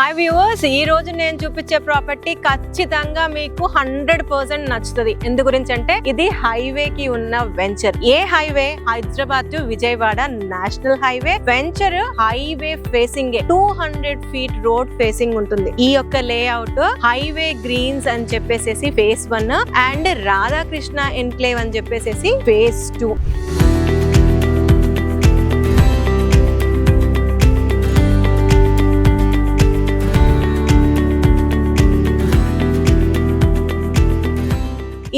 Hi viewers, ఈ రోజు నేను చూపించే ప్రాపర్టీ ఖచ్చితంగా మీకు 100% నచ్చుతుంది. ఎందు గురించి అంటే ఇది హైవే కి ఉన్న venture. A highway? Hyderabad to Vijayawada national highway. Venture highway facing 200 feet road facing ఉంటుంది. ఈ యొక్క లేఅవుట్ హైవే గ్రీన్స్ అని చెప్పేసి ఫేస్ 1 అండ్ రాధాకృష్ణ ఎన్క్లేవ్ అని చెప్పేసి ఫేస్ 2.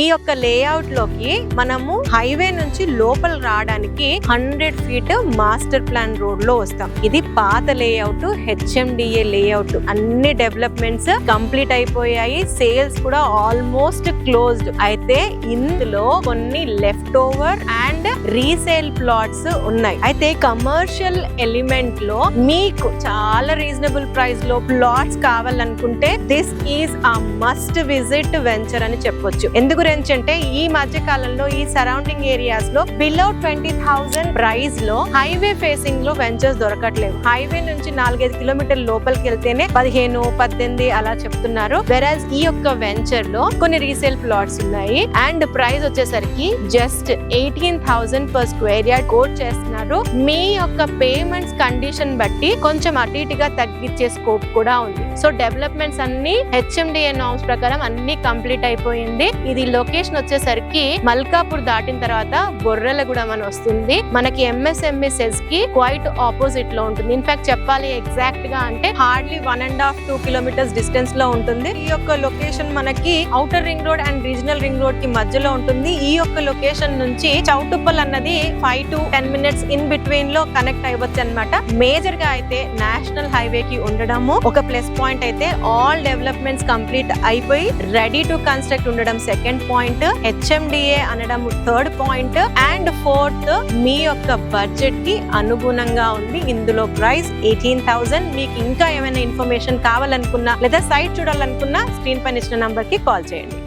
ఈ యొక్క లేఅవుట్ లోకి మనము హైవే నుంచి లోపల రావడానికి 100 ఫీట్ మాస్టర్ ప్లాన్ రోడ్ లో వస్తాం. ఇది పాత లేఅవుట్, HMDA లేఅవుట్. అన్ని డెవలప్మెంట్స్ కంప్లీట్ అయిపోయాయి, సేల్స్ కూడా ఆల్మోస్ట్ క్లోజ్డ్. అయితే ఇందులో కొన్ని left over and resale plots ఉన్నాయి. అయితే కమర్షియల్ ఎలిమెంట్ లో మీకు చాలా రీజనబుల్ ప్రైస్ లో ప్లాట్స్ కావాలనుకుంటే this is a must visit venture అని చెప్పొచ్చు. ఎందుకు అంటే ఈ మధ్య కాలంలో ఈ సరౌండింగ్ ఏరియాస్ లో బిలో 20,000 ప్రైస్ లో హైవే ఫేసింగ్ లో వెంచర్స్ దొరకట్లేవు. హైవే నుంచి 4-5 కిలోమీటర్ల లోపలికి వెళ్తేనే 15-18 అలా చెప్తున్నారు. వెరాజ్ ఈ యొక్క వెంచర్ లో కొన్ని రీసేల్ ప్లాట్స్ ఉన్నాయి అండ్ ప్రైస్ వచ్చేసరికి just 18,000 per square yard quote చేస్తున్నారు. మీ యొక్క పేమెంట్స్ కండిషన్ బట్టి కొంచెం అటు ఇటుగా తగ్గించే స్కోప్ కూడా ఉంది. సో డెవలప్మెంట్స్ అన్ని HMDA నార్మ్స్ ప్రకారం అన్ని కంప్లీట్ అయిపోయింది. ఇది లొకేషన్ వచ్చేసరికి మల్కాపూర్ దాటిన తర్వాత బొర్రెలగూడెం అని వస్తుంది. మనకి MSME సెస్ కి క్వైట్ ఆపోజిట్ లో ఉంటుంది. ఇన్ఫాక్ట్ చెప్పాలి ఎగ్జాక్ట్ గా అంటే హార్డ్లీ 1.5-2 కిలోమీటర్స్ డిస్టెన్స్ లో ఉంటుంది. ఈ యొక్క లొకేషన్ మనకి outer ring road and regional ring road కి మధ్యలో ఉంటుంది. ఈ యొక్క లొకేషన్ నుంచి చౌటుప్పల్ అన్నది 5-10 మినిట్స్ ఇన్ బిట్వీన్ లో కనెక్ట్ అవ్వచ్చు అనమాట. మేజర్ గా అయితే నేషనల్ హైవే కి ఉండడము ఒక ప్లస్ పాయింట్. అయితే ఆల్ డెవలప్మెంట్స్ కంప్లీట్ అయిపోయి రెడీ టు కన్స్ట్రక్ట్ ఉండడం సెకండ్ పాయింట్, HMDA అనడం థర్డ్ పాయింట్ అండ్ ఫోర్త్ మీ యొక్క బడ్జెట్ కి అనుగుణంగా ఉంది. ఇందులో ప్రైస్ 18,000. మీకు ఇంకా ఏమైనా ఇన్ఫర్మేషన్ కావాలనుకున్నా లేదా సైట్ చూడాలనుకున్నా స్క్రీన్ పైన ఇచ్చిన నంబర్ కి కాల్ చేయండి.